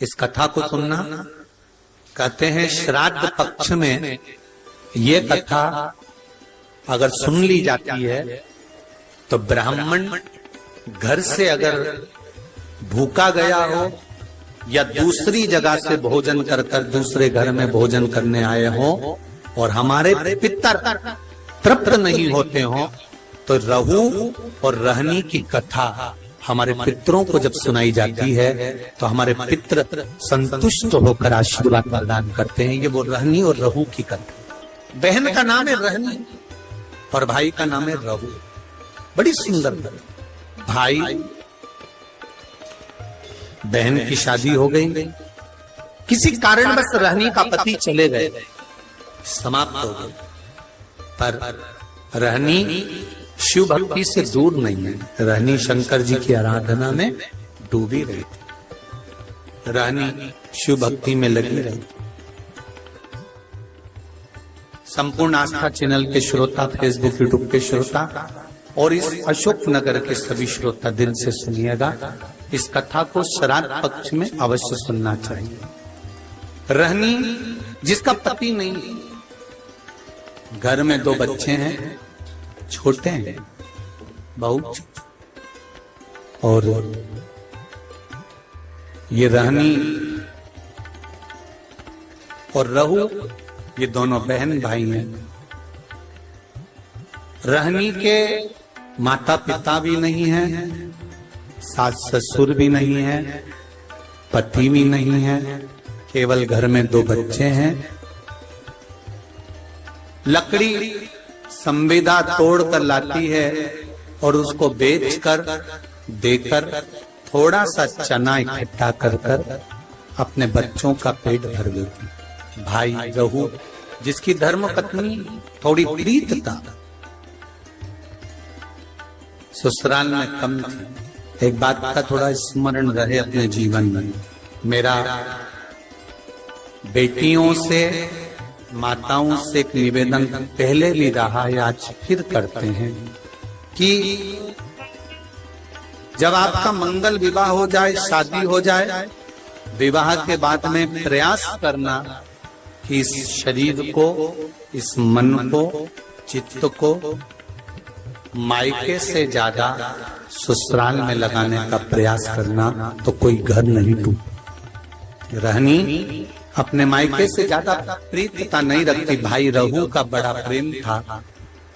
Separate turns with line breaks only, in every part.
इस कथा को सुनना। कहते हैं श्राद्ध पक्ष में ये कथा अगर सुन ली जाती है तो ब्राह्मण घर से अगर भूखा गया हो या दूसरी जगह से भोजन कर दूसरे घर में भोजन करने आए हो और हमारे पितर तृप्त नहीं होते हो, तो रहू और रहनी की कथा हमारे पितरों को जब सुनाई जाती है तो हमारे पितर संतुष्ट होकर आशीर्वाद प्रदान करते हैं। ये वो रहनी और रहू की कथा। बहन का नाम है रहनी और भाई का नाम है रहू। बड़ी सुंदर भाई बहन की शादी हो गई, किसी कारणवश रहनी का पति चले गए, समाप्त हो गए, पर रहनी शिव भक्ति से दूर नहीं है। रहनी शंकर जी की आराधना में डूबी रही थी, रहनी शिव भक्ति में लगी रही। संपूर्ण आस्था चैनल के श्रोता, फेसबुक यूट्यूब के श्रोता और इस अशोक नगर के सभी श्रोता दिल से सुनिएगा। इस कथा को श्राद्ध पक्ष में अवश्य सुनना चाहिए। रहनी जिसका पति नहीं, घर में 2 बच्चे हैं, छोटे हैं बहुत, और ये रहनी और रहू ये दोनों बहन भाई हैं। रहनी के माता पिता भी नहीं है, सास ससुर भी नहीं है, पति भी नहीं है, केवल घर में 2 बच्चे हैं। लकड़ी संविदा तोड़ कर लाती है और उसको बेचकर देकर थोड़ा सा चना इकट्ठा कर अपने बच्चों का पेट भर देती। भाई रहू जिसकी धर्म पत्नी थोड़ी प्रीत था, ससुराल में कम थी। एक बात का थोड़ा स्मरण रहे अपने जीवन में। मेरा बेटियों से, माताओं से एक निवेदन पहले भी रहा है, आज फिर करते हैं कि जब आपका मंगल विवाह हो जाए, शादी हो जाए, विवाह के बाद में प्रयास करना कि इस शरीर को, इस मन को, चित्त को मायके से ज्यादा ससुराल में लगाने का प्रयास करना, तो कोई घर नहीं टूटे। रहनी अपने मायके से ज्यादा प्रीतता नहीं रखती। भाई रहू का बड़ा प्रेम था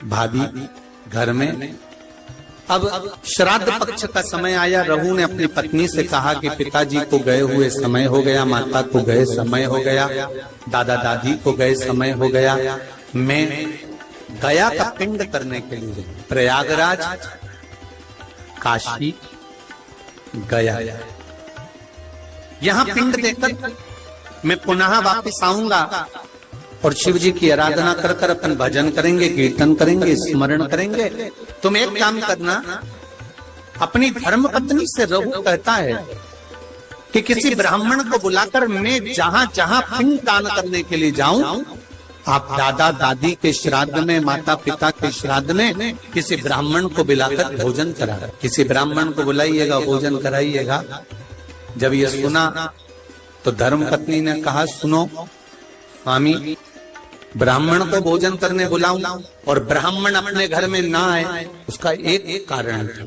भाभी घर में। अब श्राद्ध पक्ष का समय आया, रहू ने अपनी पत्नी से कहा कि पिताजी को गए हुए समय हो गया, माता को गए समय हो गया, दादा दादी को गए समय हो गया, मैं गया का पिंड करने के लिए प्रयागराज, काशी गया, यहाँ पिंड देकर मैं पुनः वापस आऊंगा और शिव जी की आराधना कर अपन भजन करेंगे, कीर्तन करेंगे, स्मरण करेंगे। तुम एक काम करना, अपनी धर्म पत्नी से रहू कहता है कि किसी ब्राह्मण को बुलाकर मैं जहां जहां पिंड दान करने के लिए जाऊं, आप दादा दादी के श्राद्ध में, माता पिता के श्राद्ध में किसी ब्राह्मण को बुलाकर भोजन करा, किसी ब्राह्मण को बुलाइएगा, भोजन कराइएगा। जब ये सुना तो धर्म पत्नी ने कहा, सुनो स्वामी, ब्राह्मण को भोजन करने बुलाऊं और ब्राह्मण अपने घर में ना आए, उसका एक कारण था।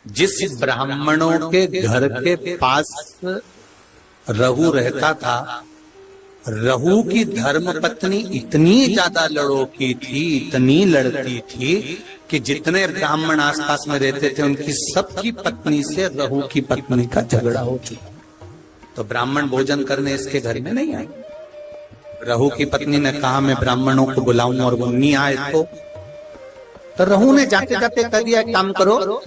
जिस ब्राह्मणों के घर के पास रहू रहता था, रहू की धर्म पत्नी इतनी ज्यादा लड़ोकी थी, इतनी लड़ती थी कि जितने ब्राह्मण आसपास में रहते थे उनकी सबकी पत्नी से रहू की पत्नी का झगड़ा हो चुका। तो ब्राह्मण भोजन करने इसके घर में नहीं आए। रहू की पत्नी ने कहा मैं ब्राह्मणों को बुलाऊं और वो नहीं आए तो रहू ने जाते जाते कह दिया, काम करो,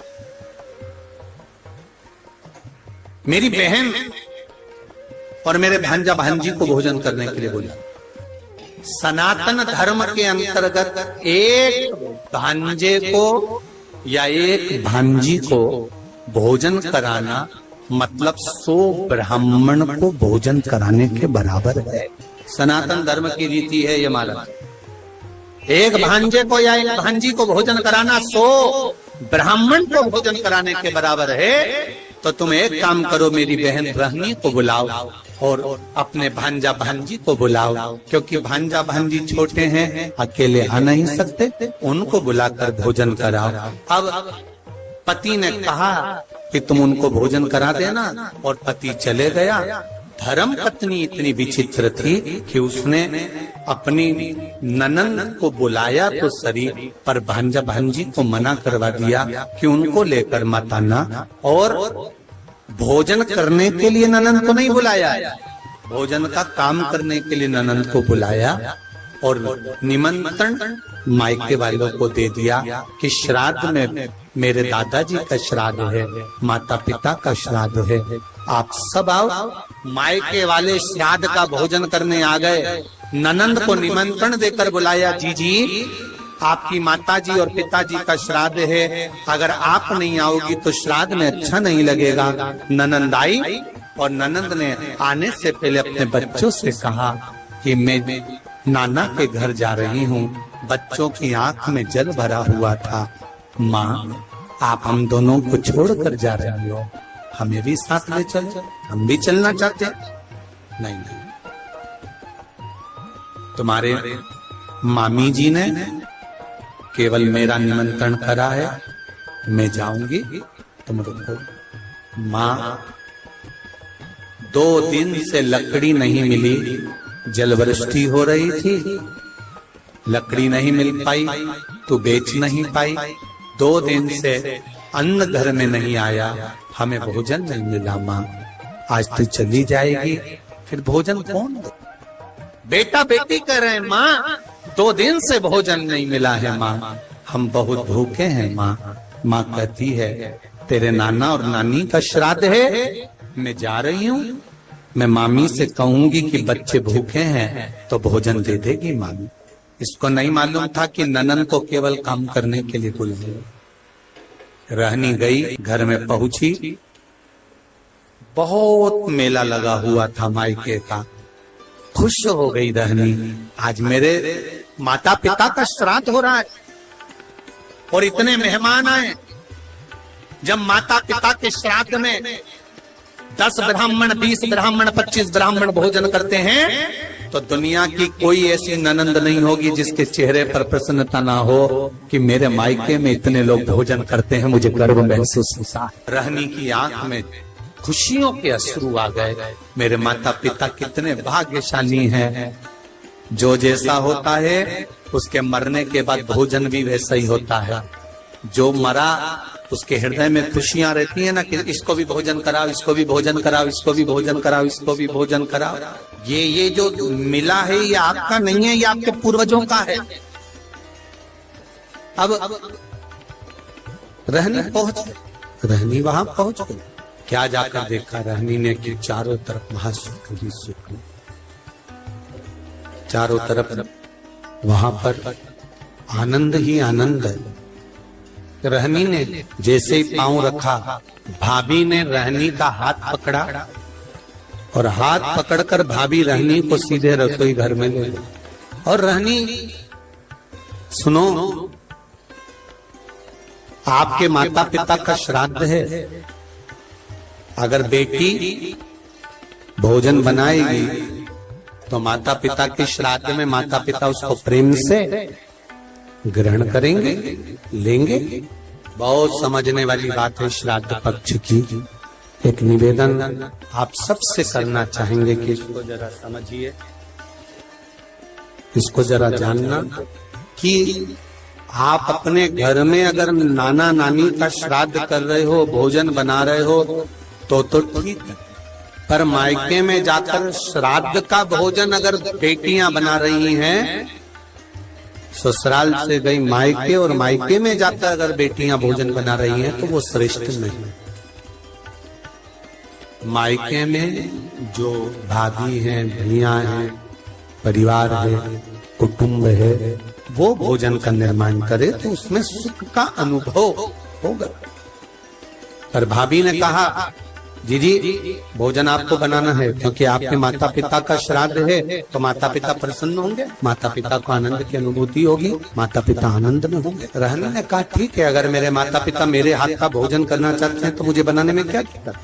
मेरी बहन और मेरे भांजा भांजी को भोजन करने के लिए बोला। सनातन धर्म के अंतर्गत एक भांजे को या एक भांजी को भोजन कराना मतलब 100 ब्राह्मण को भोजन कराने के बराबर है। सनातन धर्म की रीति है ये माला। एक भांजे को या एक भांजी को भोजन कराना 100 ब्राह्मण को भोजन कराने के बराबर है। तो तुम एक काम करो, मेरी बहन रहनी को बुलाओ और अपने भांजा भांजी को बुलाओ, क्योंकि भांजा भांजी छोटे हैं, अकेले आ नहीं सकते, उनको बुलाकर भोजन कराओ। अब पति ने कहा कि तुम उनको भोजन करा देना, और पति चले गया। धर्म पत्नी इतनी विचित्र थी कि उसने अपनी ननंद को बुलाया तो सरी, पर भांजा भांजी को मना करवा दिया कि उनको लेकर मत आना, और भोजन करने के लिए ननंद को नहीं बुलाया, भोजन का काम करने के लिए ननंद को बुलाया, और निमंत्रण मायके वालों को दे दिया कि श्राद्ध में मेरे दादाजी का श्राद्ध है, माता पिता का श्राद्ध है, आप सब आओ। मायके वाले श्राद्ध का भोजन करने आ गए। ननंद को निमंत्रण देकर बुलाया, जी आपकी माताजी और पिताजी का श्राद्ध है, अगर आप नहीं आओगी तो श्राद्ध में अच्छा नहीं लगेगा। ननंद आई, और ननंद ने आने से पहले अपने बच्चों से कहा कि मैं नाना के घर जा रही हूँ। बच्चों की आंख में जल भरा हुआ था। माँ, आप हम दोनों को छोड़कर जा रही हो, हमें भी साथ ले चलो, हम भी चलना चाहते। नहीं, तुम्हारे मामी जी ने केवल मेरा निमंत्रण करा है, मैं जाऊंगी, तुम रुको। माँ, 2 दिन से लकड़ी नहीं मिली, जलवृष्टि हो रही थी, लकड़ी नहीं मिल पाई तो बेच नहीं पाई, 2 दिन से अन्न घर में नहीं आया, हमें भोजन नहीं मिला। माँ, आज तू चली जाएगी, फिर भोजन कौन दे? बेटा बेटी कह रहे हैं, माँ 2 दिन से भोजन नहीं मिला है, माँ हम बहुत भूखे हैं। माँ कहती है, तेरे नाना और नानी का श्राद्ध है, मैं जा रही हूँ, मैं मामी से कहूंगी कि बच्चे भूखे हैं तो भोजन दे देगी मामी। इसको नहीं मालूम था कि ननंद को केवल काम करने के लिए बुलाया। रहनी गई, घर में पहुंची, बहुत मेला लगा हुआ था मायके का। खुश हो गई रहनी, आज मेरे माता पिता का श्राद्ध हो रहा है और इतने मेहमान आए। जब माता पिता के श्राद्ध में 10 ब्राह्मण, 20 ब्राह्मण, 25 ब्राह्मण भोजन करते हैं, तो दुनिया की कोई ऐसी ननंद नहीं होगी जिसके चेहरे पर प्रसन्नता ना हो कि मेरे मायके में इतने लोग भोजन करते हैं, मुझे गर्व महसूस होता है। रहनी की आंख में खुशियों के अश्रु आ गए। मेरे माता पिता कितने भाग्यशाली हैं। जो जैसा होता है उसके मरने के बाद भोजन भी वैसा ही होता है। जो मरा उसके हृदय में खुशियां रहती है ना कि इसको भी भोजन कराओ, इसको भी भोजन कराओ, इसको भी भोजन कराओ, इसको भी भोजन कराओ। ये जो मिला है ये आपका नहीं है, ये आपके पूर्वजों का है। अब रहनी पहुंच गई, रहनी वहां पहुंच गई। क्या जाकर देखा रहनी ने कि चारों तरफ महासुख ही सुख, चारों तरफ वहां पर आनंद ही आनंद है। रहनी ने जैसे ही पांव रखा, भाभी ने रहनी का हाथ पकड़ा और हाथ पकड़कर भाभी रहनी को सीधे रसोई घर में ले गई। और रहनी, सुनो, आपके माता पिता का श्राद्ध है, अगर बेटी भोजन बनाएगी तो माता पिता के श्राद्ध में माता पिता उसको प्रेम से ग्रहण करेंगे, लेंगे। बहुत समझने वाली बात है श्राद्ध पक्ष की। एक निवेदन आप सबसे करना चाहेंगे कि इसको जरा समझिए, इसको जरा जानना कि आप अपने घर में अगर नाना नानी का श्राद्ध कर रहे हो, भोजन बना रहे हो तो ठीक है, पर मायके में जाकर श्राद्ध का भोजन अगर बेटियां बना रही हैं, ससुराल से गई मायके और मायके में जाकर अगर बेटियां भोजन बना रही हैं तो वो श्रेष्ठ नहीं। मायके में जो भाभी हैं, भैया हैं, परिवार है, कुटुंब है, वो भोजन का निर्माण करे तो उसमें सुख का अनुभव होगा। पर भाभी ने कहा जी भोजन आपको बनाना है क्योंकि आपके माता पिता का श्राद्ध है, तो माता पिता प्रसन्न होंगे, माता पिता को आनंद की अनुभूति होगी, माता पिता आनंद में होंगे। रहनी ने कहा ठीक है, अगर मेरे माता पिता मेरे हाथ का भोजन करना चाहते हैं तो मुझे बनाने में क्या दिक्कत,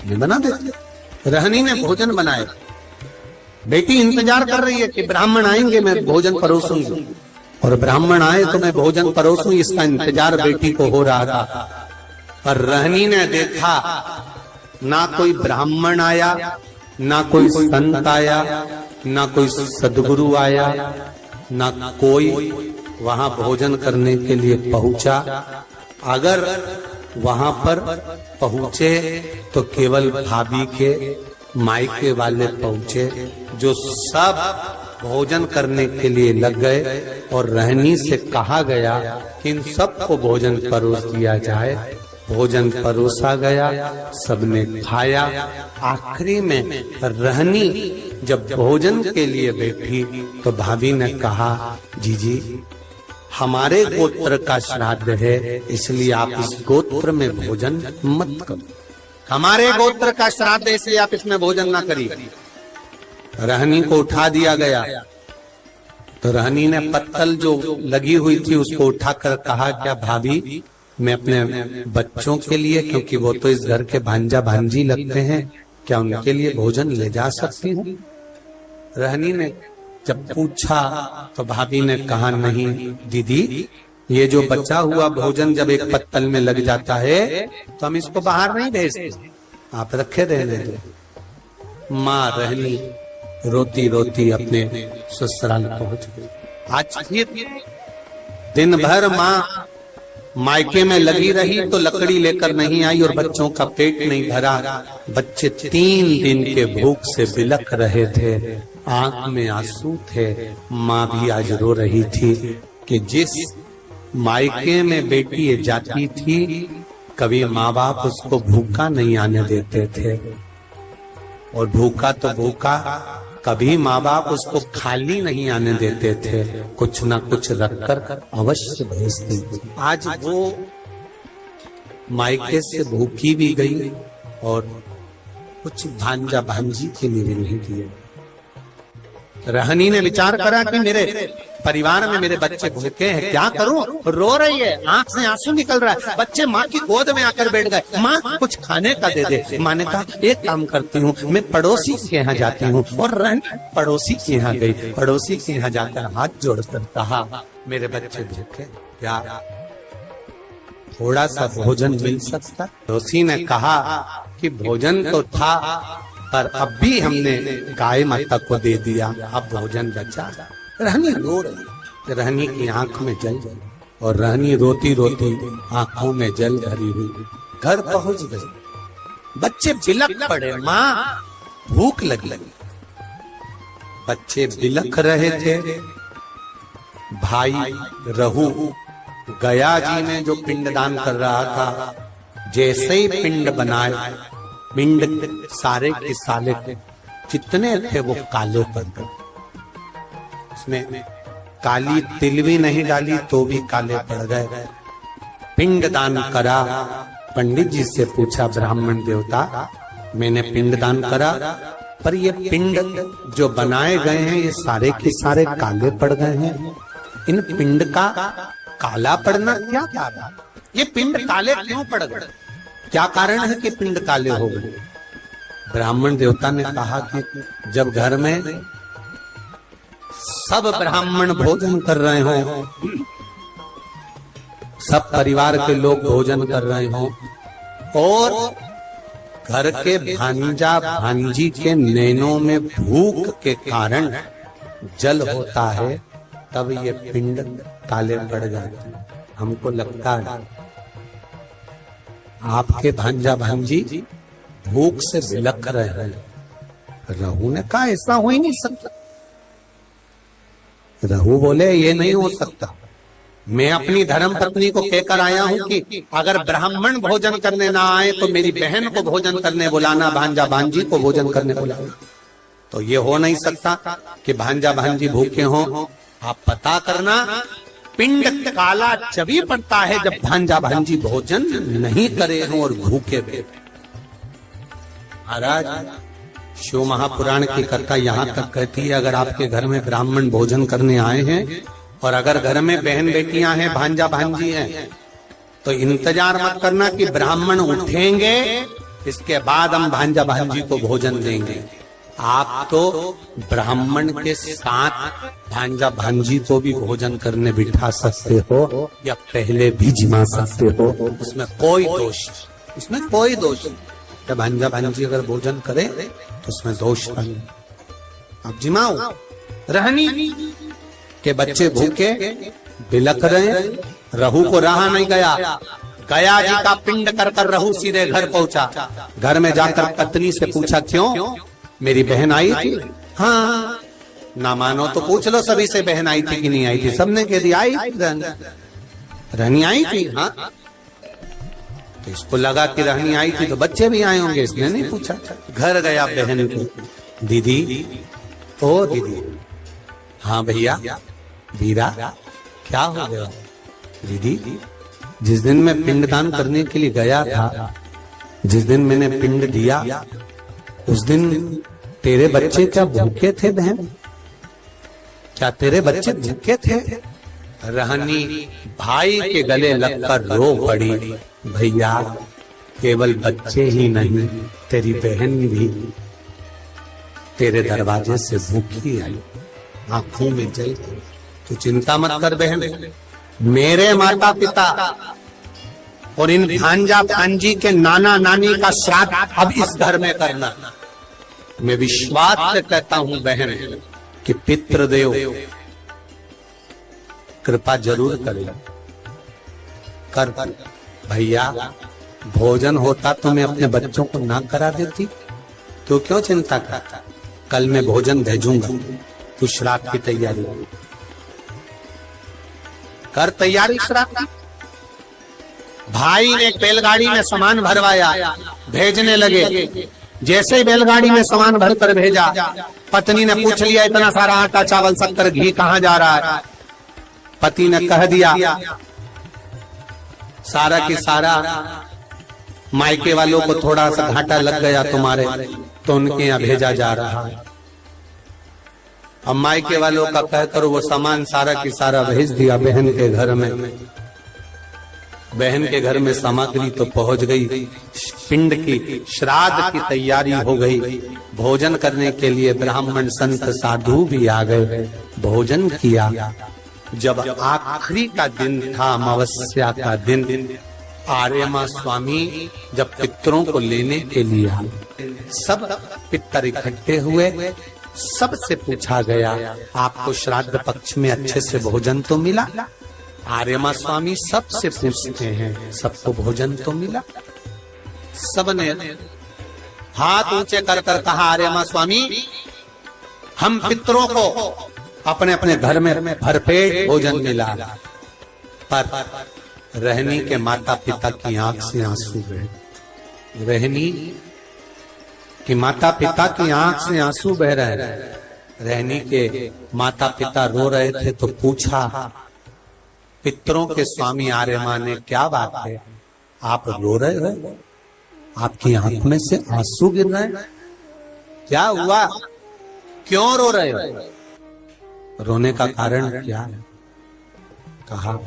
मैं बना देती। रहनी ने भोजन बनाया। बेटी इंतजार कर रही है कि ब्राह्मण आएंगे मैं भोजन परोसूंगी, और ब्राह्मण आए तो मैं भोजन परोसूं, इसका इंतजार बेटी को हो रहा था। पर रहनी ने देखा ना कोई ब्राह्मण आया, ना कोई संत आया, ना कोई सदगुरु आया, ना कोई वहां भोजन करने के लिए पहुंचा। अगर वहां पर पहुंचे तो केवल भाभी के मायके वाले पहुंचे, जो सब भोजन करने के लिए लग गए। और रहनी से कहा गया कि इन सबको भोजन परोस दिया जाए। भोजन परोसा गया, सबने खाया। आखिरी में रहनी जब भोजन के लिए बैठी तो भाभी ने कहा जी हमारे गोत्र का श्राद्ध है, इसलिए आप इस गोत्र में भोजन मत करो। हमारे गोत्र का श्राद्ध है इसलिए आप इसमें भोजन ना करिए। रहनी को उठा दिया गया तो रहनी ने पत्तल जो लगी हुई थी उसको उठाकर कहा क्या भाभी, मैं अपने बच्चों के लिए, क्योंकि वो तो इस घर के भांजा भांजी लगते हैं, क्या उनके लिए भोजन ले जा सकती हूँ? रहनी ने जब पूछा तो भाभी ने कहा नहीं दीदी, ये जो बचा हुआ भोजन जब एक पत्तल में लग जाता है तो हम इसको बाहर नहीं भेजते, आप रखे रहने दो। माँ रहनी रोती रोती अपने ससुराल पहुंच गई। आज फिर दिन भर माँ मायके में लगी रही तो लकड़ी लेकर नहीं आई और बच्चों का पेट नहीं भरा। बच्चे 3 दिन के भूख से बिलख रहे थे, आंख में आंसू थे। माँ भी आज रो रही थी कि जिस मायके में बेटी जाती थी कभी माँ बाप उसको भूखा नहीं आने देते थे, और भूखा तो भूखा, कभी माँ बाप उसको खाली नहीं आने देते थे, कुछ ना कुछ रखकर अवश्य भेजते थे। आज वो मायके से भूखी भी गई और कुछ भांजा भांजी के लिए भी नहीं दिए। रहनी ने विचार करा कि मेरे परिवार में मेरे बच्चे भूखे हैं, क्या करूं? रो रही है, आंख से आंसू निकल रहा है, बच्चे माँ की गोद में आकर बैठ गए। माँ कुछ खाने का दे दे। माँ ने कहा एक काम करती हूँ, मैं पड़ोसी के यहाँ जाती हूँ। और रहनी पड़ोसी के यहाँ गई। पड़ोसी के यहाँ जाकर हाथ जोड़कर कहा मेरे बच्चे भूखे, क्या थोड़ा सा भोजन मिल सकता? पड़ोसी ने कहा कि भोजन तो था पर अब भी हमने गाय माता को दे दिया, अब भोजन बचा। रहनी रो रही, रहनी की आंख में जल और रहनी रोती रोती आंखों में जल भरी हुई घर पहुंच गई। बच्चे बिलख पड़े, माँ भूख लगी। बच्चे बिलख रहे थे। भाई रहू गया जी में जो पिंडदान कर रहा था, जैसे ही पिंड बनाए, पिंड सारे के सारे जितने थे वो काले पड़ गए। उसमें काली तिल भी नहीं डाली तो भी काले पड़ गए। पिंड दान करा। पंडित जी से पूछा ब्राह्मण देवता, मैंने पिंड दान करा पर ये पिंड जो बनाए गए हैं ये सारे के सारे काले पड़ गए हैं, इन पिंड का काला पड़ना क्या कारण? ये पिंड काले क्यों पड़ गए? क्या कारण है कि पिंड काले हो गए? ब्राह्मण देवता ने कहा कि जब घर में सब ब्राह्मण भोजन कर रहे हो, सब परिवार के लोग भोजन कर रहे हो और घर के भांजा भांजी के नैनों में भूख के कारण जल होता है, तब ये पिंड काले पड़ जाते हैं। हमको लगता है आपके भांजा भांजी भूख से बिलख रहे हैं। रहू ने कहा ऐसा हो ही नहीं सकता। रहू बोले ये नहीं हो सकता। मैं अपनी धर्म पत्नी को कहकर आया हूं कि अगर ब्राह्मण भोजन करने ना आए तो मेरी बहन को भोजन करने बुलाना, भांजा भांजी को भोजन करने बुलाना। तो ये हो नहीं सकता कि भांजा भांजी भूखे हो। आप पता करना, पिंड काला जभी पड़ता है जब भांजा भांजी भोजन नहीं करे हों और भूखे बैठे। महाराज, शिव महापुराण की कथा यहाँ तक कहती है, अगर आपके घर में ब्राह्मण भोजन करने आए हैं और अगर घर में बहन बेटियां हैं, भांजा भांजी हैं, तो इंतजार मत करना कि ब्राह्मण उठेंगे इसके बाद हम भांजा भांजी को भोजन देंगे। आप तो ब्राह्मण के साथ भांजा भांजी को भी भोजन करने बिठा सकते हो या पहले भी जिमा सकते हो, उसमें कोई दोष, उसमें कोई दोष नहीं। जब भांजा भांजी अगर भोजन करे तो उसमें दोष नहीं। आप जिमाओ। रहनी के बच्चे भूखे बिलक रहे, रहू को रहा नहीं गया, गया जी का पिंड कर कर रहू सीधे घर पहुंचा। घर में जाकर पत्नी से पूछा, क्यों मेरी बहन आई थी? हाँ, ना मानो तो पूछ लो सभी से, बहन आई थी कि नहीं आई थी? सबने कह दिया आई थी, रहनी आई थी। हाँ, तो इसको लगा कि रहनी आई थी तो बच्चे भी आए होंगे, इसने नहीं पूछा। घर गया बहन को, दीदी, ओ दीदी। हाँ भैया, वीरा क्या हो गया? दीदी, जिस दिन मैं पिंडदान करने के लिए गया था, जिस दिन मैंने पिंड दिया, उस दिन तेरे बच्चे क्या भूखे थे बहन? क्या तेरे बच्चे भूखे थे? रहनी भाई के गले लगकर रो पड़ी, भैया केवल बच्चे ही नहीं, तेरी बहन भी तेरे दरवाजे से भूखी आई, आंखों में जल। तू चिंता मत कर बहन, मेरे माता पिता और इन भांजा भांजी के नाना नानी का श्राद्ध अब इस घर में करना। मैं विश्वास से कहता हूं बहन कि पितृदेव कृपा जरूर करेगा। कर भैया, भोजन होता तो मैं अपने बच्चों को ना करा देती, तो क्यों चिंता करता? कल मैं भोजन भेजूंगा, तू श्राद्ध की तैयारी कर। तैयारी श्राद्ध की। भाई ने एक बैलगाड़ी में सामान भरवाया, भेजने लगे। जैसे ही बैलगाड़ी में सामान भरकर भेजा, पत्नी ने पूछ लिया, इतना सारा आटा चावल शक्कर घी कहाँ जा रहा है? पति ने कह दिया, सारा की सारा मायके वालों को थोड़ा सा घाटा लग गया तुम्हारे, तो उनके यहाँ भेजा जा रहा है। अब मायके वालों का कहकर वो सामान सारा की सारा भेज दिया बहन के घर में। बहन के घर में सामग्री तो पहुंच गई, पिंड की श्राद्ध की तैयारी हो गई। भोजन करने के लिए ब्राह्मण संत साधु भी आ गए, भोजन किया। जब आखिरी का दिन था, अमावस्या का दिन, आर्यमा स्वामी जब पितरों को लेने के लिए आए, सब पितर इकट्ठे हुए। सबसे पूछा गया, आपको श्राद्ध पक्ष में अच्छे से भोजन तो मिला? आर्यमा स्वामी सबसे पूछते हैं, सबको भोजन तो मिला? सबने हाथ ऊंचे कर कर कहा, आर्यमा स्वामी, हम पितरों को अपने अपने घर में भरपेट भोजन मिला। पर रहनी के माता पिता की आंख से आंसू बहे। रहनी कि माता पिता की आंख से आंसू बह रहे हैं। रहनी के माता पिता रो रहे थे तो पूछा, पितरों के स्वामी आर्यमा ने, क्या बात है, आप रो रहे हो? आपकी आंख में से आंसू गिर रहे हैं? क्या हुआ, क्यों रो रहे हो? रोने का कारण क्या है? कहा,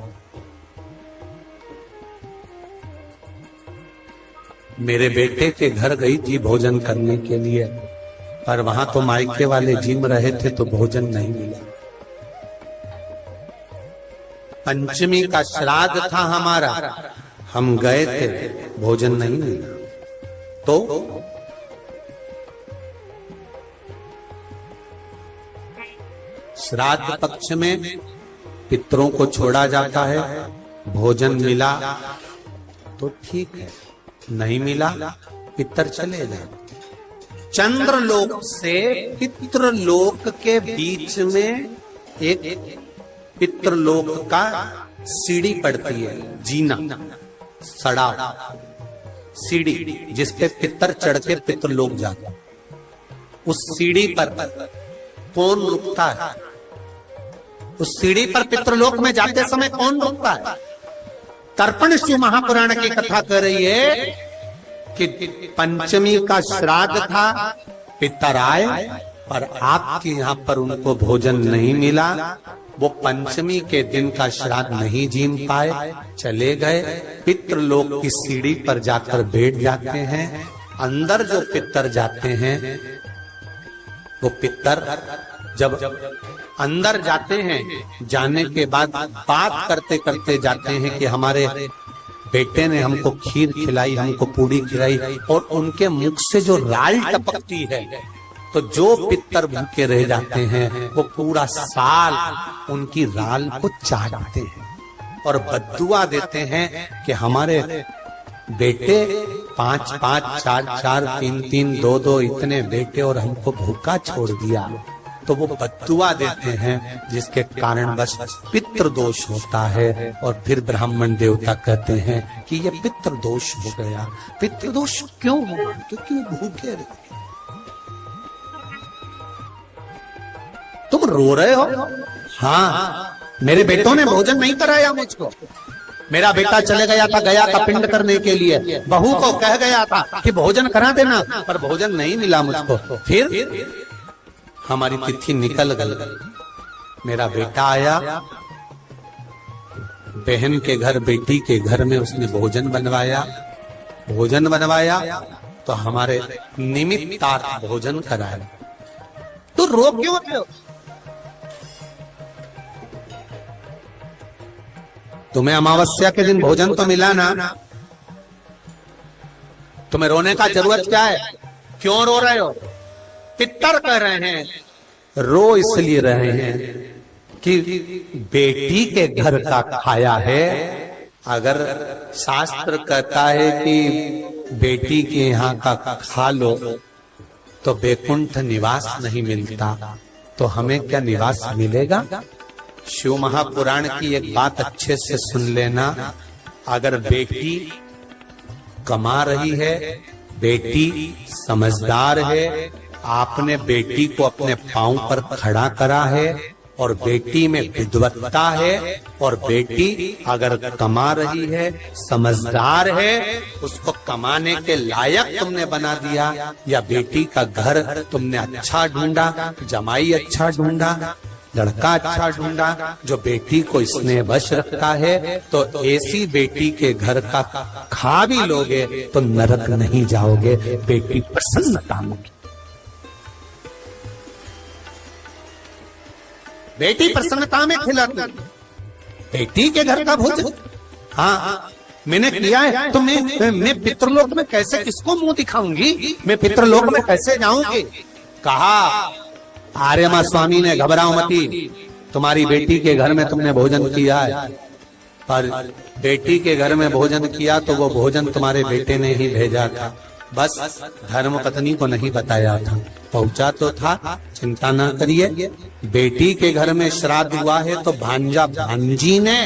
मेरे बेटे के घर गई थी भोजन करने के लिए, पर वहां तो मायके वाले जिम रहे थे तो भोजन नहीं मिला। पंचमी का श्राद्ध था हमारा, हम गए थे, भोजन नहीं मिला। तो श्राद्ध पक्ष में पितरों को छोड़ा जाता है, भोजन मिला तो ठीक है, नहीं मिला पितर चले गए। चंद्रलोक से पितृलोक के बीच में एक पितृलोक का सीढ़ी पड़ती है, जीना, सड़ा सीढ़ी, जिसपे पितर चढ़ के पितृलोक जाता। उस सीढ़ी पर कौन रुकता है? उस सीढ़ी पर पितृलोक में जाते समय कौन रुकता है? तर्पण शिव महापुराण की कथा कर रही है कि पंचमी का श्राद्ध था, पितर आए पर आपके यहाँ पर उनको भोजन नहीं मिला, वो पंचमी के दिन का श्राद्ध नहीं जीम पाए, चले गए। पितृलोक की सीढ़ी पर जाकर बैठ जाते हैं। अंदर जो पितर जाते हैं, वो पितर जब अंदर जाते हैं, जाने के बाद बात करते करते जाते हैं कि हमारे बेटे ने हमको खीर खिलाई, हमको पूड़ी खिलाई, और उनके मुख से जो राल टपकती है, तो जो पितर भूखे रह जाते हैं वो पूरा साल उनकी राल को चाटते हैं और बद्दुआ देते हैं कि हमारे बेटे 5 5 4 4 3 3 2 2 इतने बेटे और हमको भूखा छोड़ दिया। तो वो बद्दुआ देते हैं, जिसके कारण बस पितृ दोष होता है। और फिर ब्राह्मण देवता कहते हैं कि ये पितृ दोष हो गया। पितृ दोष क्यों हुआ? क्योंकि वो भूखे रहे। तुम रो रहे हो? हाँ, मेरे बेटों ने भोजन नहीं कराया मुझको। मेरा बेटा चले गया था पिंड करने के लिए, बहू को कह गया था कि भोजन करा देना, पर भोजन नहीं मिला मुझको। फिर हमारी तिथि निकल गई। मेरा बेटा आया, बहन के घर, बेटी के घर में उसने भोजन बनवाया तो हमारे निमित्तार्थ भोजन कराया। तो रो क्यों रहे हो? तुम्हें अमावस्या के दिन भोजन तो मिला ना, तुम्हें रोने का जरूरत क्या है? क्यों रो रहे हो? पितर कह रहे हैं, रो इसलिए रहे हैं कि बेटी के घर का खाया है। अगर शास्त्र कहता है कि बेटी के यहाँ का खा लो तो वैकुंठ निवास नहीं मिलता, तो हमें क्या निवास मिलेगा? शिव महापुराण की एक बात अच्छे से सुन लेना। अगर बेटी कमा रही है, बेटी समझदार है, आपने बेटी को अपने पांव पर खड़ा करा है और बेटी में विद्वत्ता है, और बेटी अगर कमा रही है, समझदार है, उसको कमाने के लायक तुमने बना दिया, या बेटी का घर तुमने अच्छा ढूंढा, जमाई अच्छा ढूंढा, लड़का अच्छा ढूंढा जो बेटी को स्नेह वश रखता है, तो ऐसी बेटी के घर का खा भी लोगे तो नरक नहीं जाओगे। बेटी प्रसन्नता में, बेटी प्रसन्नता में खिलाती, बेटी के घर का भोजन। हाँ, मैंने किया है, तो मैं पितृलोक में कैसे, किसको मुंह दिखाऊंगी? मैं पितृलोक में कैसे जाऊंगी? कहा आर्यमा स्वामी ने, घबराओ मती, तुम्हारी बेटी के घर में तुमने भोजन किया है, पर बेटी के घर में भोजन किया तो वो भोजन तुम्हारे बेटे ने ही भेजा था, बस धर्म पत्नी को नहीं बताया था। पहुंचा तो था, चिंता ना करिए। बेटी के घर में श्राद्ध हुआ है तो भांजा भांजी ने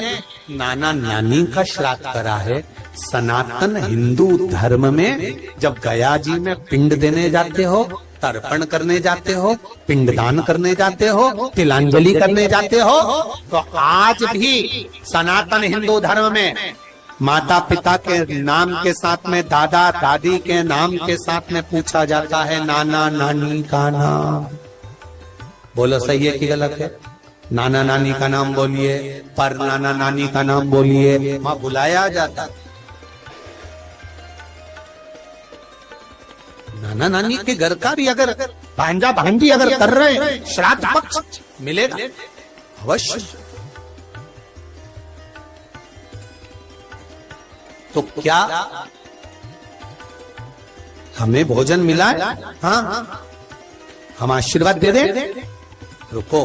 नाना नानी का श्राद्ध करा है। सनातन हिंदू धर्म में जब गया जी में पिंड देने जाते हो, तर्पण करने जाते हो, पिंडदान करने जाते हो, तिलांजलि करने जाते हो, तो आज भी सनातन हिंदू धर्म में माता पिता के नाम के साथ में, दादा दादी के नाम के साथ में पूछा जाता है नाना नानी का नाम। बोलो सही है कि गलत है? नाना नानी का नाम बोलिए, पर नाना नानी का नाम बोलिए, वहां बुलाया जाता। नाना नानी के घर का भी अगर भांजा भांजी अगर कर रहे हैं, श्राद्ध पक्ष मिलेगा अवश्य। तो क्या हमें भोजन मिला है? हाँ, हम आशीर्वाद दे दें। रुको,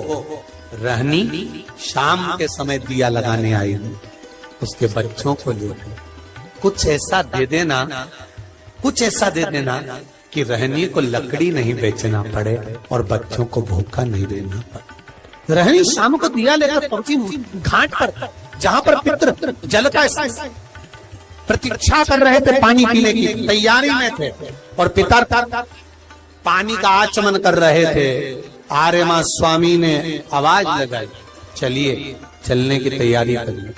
रहनी शाम के समय दिया लगाने आई, उसके बच्चों को ले कुछ ऐसा दे देना, कुछ ऐसा दे देना कि रहनी को लकड़ी नहीं बेचना पड़े और बच्चों को भूखा नहीं देना पड़े। रहनी शाम को दिया लेकर पहुंची घाट पर, जहां पर पितृ जल का प्रतीक्षा कर रहे थे, पानी पीने की तैयारी में थे, और पिता पानी का आचमन कर रहे थे। आर्यमा स्वामी ने आवाज लगाई, चलिए चलने की तैयारी करिए,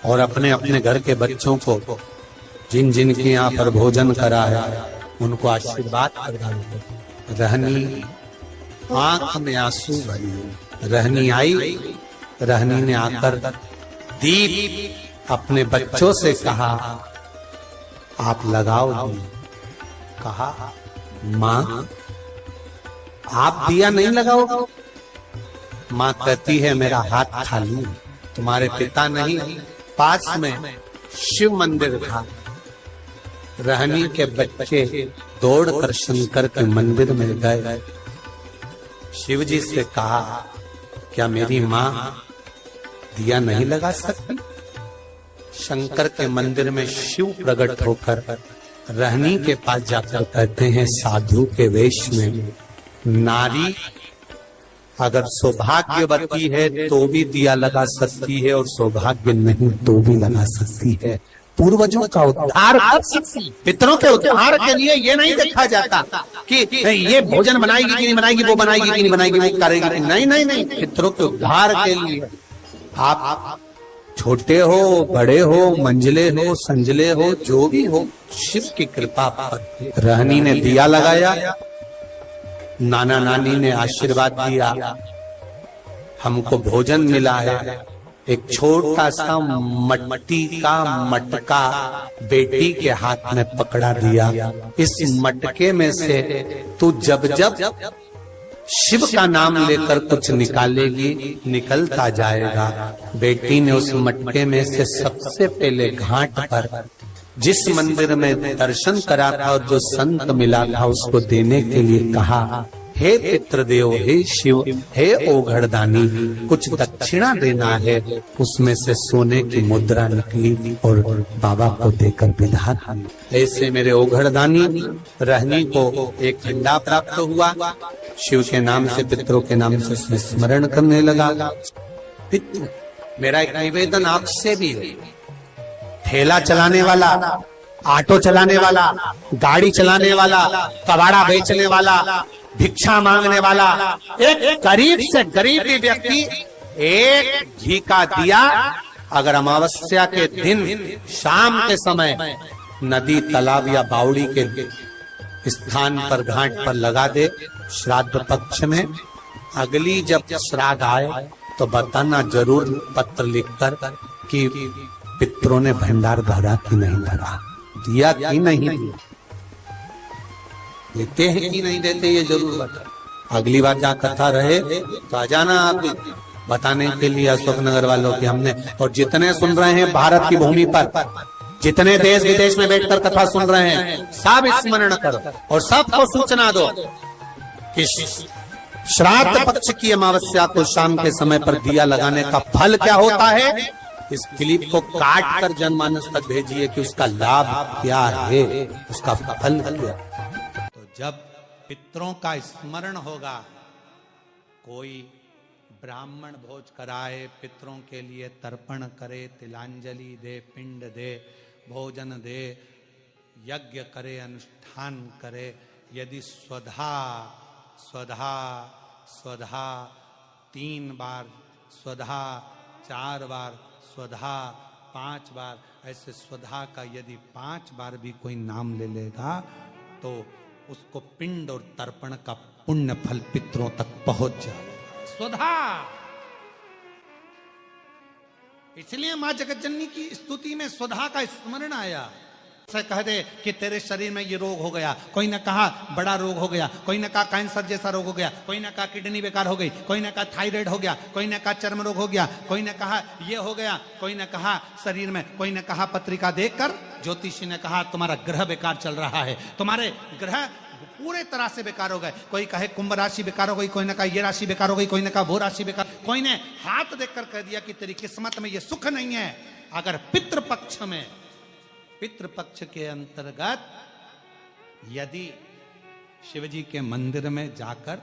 और अपने अपने घर के बच्चों को जिन जिन के यहाँ पर भोजन करा है उनको आशीर्वाद प्रदान करो। रहनी आंख में आंसू भरी, रहनी आई, रहनी ने आकर दीप अपने बच्चों से कहा आप लगाओ दीप। कहा माँ आप दिया नहीं लगाओ? माँ कहती है मेरा हाथ खाली, तुम्हारे पिता नहीं, पास में शिव मंदिर था। रहनी के बच्चे दौड़कर शंकर के मंदिर में गए, शिव जी से कहा क्या मेरी माँ दिया नहीं लगा सकती? शंकर के मंदिर में शिव प्रकट होकर रहनी के पास जाकर कहते हैं साधु के वेश में, नारी अगर सौभाग्यवती है तो भी दिया लगा सकती है और सौभाग्य नहीं तो भी लगा सकती है। पूर्वजों का उद्धार कर सकती, पितरों के उद्धार के लिए ये नहीं देखा जाता कि ये भोजन बनाएगी कि नहीं बनाएगी, वो बनाएगी कि नहीं बनाएगी, वो करेगी कि नहीं। नहीं नहीं, पितरों के उद्धार के लिए आप छोटे हो, बड़े हो, मंझले हो, संजले हो, जो भी हो, शिव की कृपा पर। रहनी ने दिया लगाया, नाना नानी ने आशीर्वाद दिया, हमको भोजन मिला है। एक छोटा सा मट्टी का मटका बेटी के हाथ में पकड़ा दिया, इस मटके में से तू जब जब शिव का नाम लेकर कुछ निकालेगी निकलता जाएगा। बेटी ने उस मटके में से सबसे पहले घाट पर जिस मंदिर में दर्शन करा था और जो संत मिला था उसको देने के लिए कहा, हे पितृदेव, हे शिव, हे ओघड़दानी, कुछ दक्षिणा देना है। उसमें से सोने की मुद्रा निकली और बाबा को देकर विदा। ऐसे मेरे ओघड़दानी रहनी को एक झंडा प्राप्त हुआ, शिव के नाम से, पितरों के नाम से उसने स्मरण करने लगा। पितृ मेरा एक निवेदन आपसे भी है, ठेला चलाने वाला, ऑटो चलाने वाला, गाड़ी चलाने वाला, कबाड़ा बेचने वाला, भिक्षा मांगने वाला, एक गरीब से गरीब भी व्यक्ति एक घी का दिया अगर अमावस्या के दिन शाम के समय नदी, तालाब या बावड़ी के स्थान पर, घाट पर लगा दे, श्राद्ध पक्ष में, अगली जब श्राद्ध आए तो बताना जरूर पत्र लिखकर कि पितरों ने भंडार भरा कि नहीं भरा, दिया कि नहीं दिया, देते हैं कि नहीं देते, ये जरूर बता। अगली बार जहाँ कथा रहे तो आ जाना आप बताने के लिए अशोकनगर वालों की। हमने और जितने सुन रहे हैं भारत की भूमि पर, जितने देश विदेश में बैठकर कथा सुन रहे हैं, सब स्मरण करो और सबको सूचना दो कि श्राद्ध पक्ष की अमावस्या को शाम के समय पर दिया लगाने का फल क्या होता है। इस क्लिप को काट कर जनमानस तक भेजिए कि उसका लाभ क्या है, उसका फल क्या। तो जब पितरों का स्मरण होगा, कोई ब्राह्मण भोज कराए, पितरों के लिए तर्पण करे, तिलांजलि दे, पिंड दे, भोजन दे, यज्ञ करे, अनुष्ठान करे, यदि स्वधा स्वधा स्वधा 3 बार, स्वधा 4 बार, स्वधा 5 बार, ऐसे स्वधा का यदि 5 बार भी कोई नाम ले लेगा तो उसको पिंड और तर्पण का पुण्य फल पितरों तक पहुंच जाएगा। स्वधा, इसलिए मां जगतजननी की स्तुति में स्वधा का स्मरण आया। से कह दे कि तेरे शरीर में ये रोग हो गया, कोई ने कहा बड़ा रोग हो गया, कोई ने कहा कैंसर जैसा रोग हो गया, कोई ने कहा किडनी बेकार हो गई, कोई ने कहा थायराइड हो गया, कोई ने कहा चर्म रोग हो गया, कोई ने कहा ये हो गया, कोई ने कहा शरीर में, कोई ने कहा पत्रिका देखकर ज्योतिषी ने कहा तुम्हारा ग्रह बेकार चल रहा है, तुम्हारे ग्रह पूरे तरह से बेकार हो गए। कोई कहे कुंभ राशि बेकार हो गई, कोई ने कहा ये राशि बेकार हो गई, कोई ने कहा वो राशि बेकार, कोई ने हाथ देखकर कह दिया कि तेरी किस्मत में ये सुख नहीं है। अगर पितृपक्ष में, पितृपक्ष के अंतर्गत यदि शिवजी के मंदिर में जाकर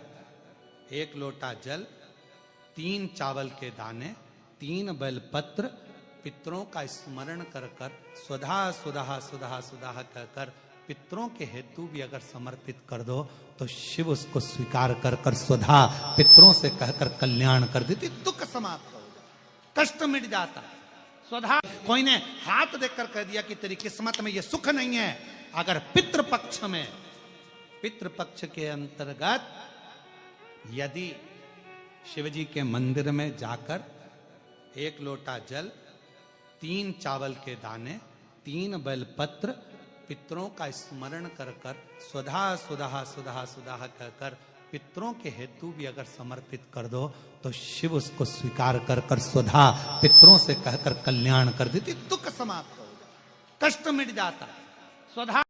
1 लोटा जल, 3 चावल के दाने, 3 बेलपत्र पितरों का स्मरण कर कर स्वधा स्वधा स्वधा स्वधा कहकर पितरों के हेतु भी अगर समर्पित कर दो तो शिव उसको स्वीकार कर कर स्वधा पितरों से कहकर कल्याण कर देती, दुख समाप्त हो जाता, कष्ट मिट जाता।
स्वधा कोई ने हाथ देखकर कह दिया कि तेरी किस्मत में ये सुख नहीं है। अगर पितृपक्ष में, पितृपक्ष के अंतर्गत यदि शिवजी के मंदिर में जाकर 1 लोटा जल, 3 चावल के दाने, 3 बेलपत्र पितरों का स्मरण कर कर सुधा सुधा सुधा सुधा कहकर पितरों के हेतु भी अगर समर्पित कर दो तो शिव उसको स्वीकार कर कर सुधा पितरों से कहकर कल्याण कर देती, दुख समाप्त हो, कष्ट मिट जाता। सुधा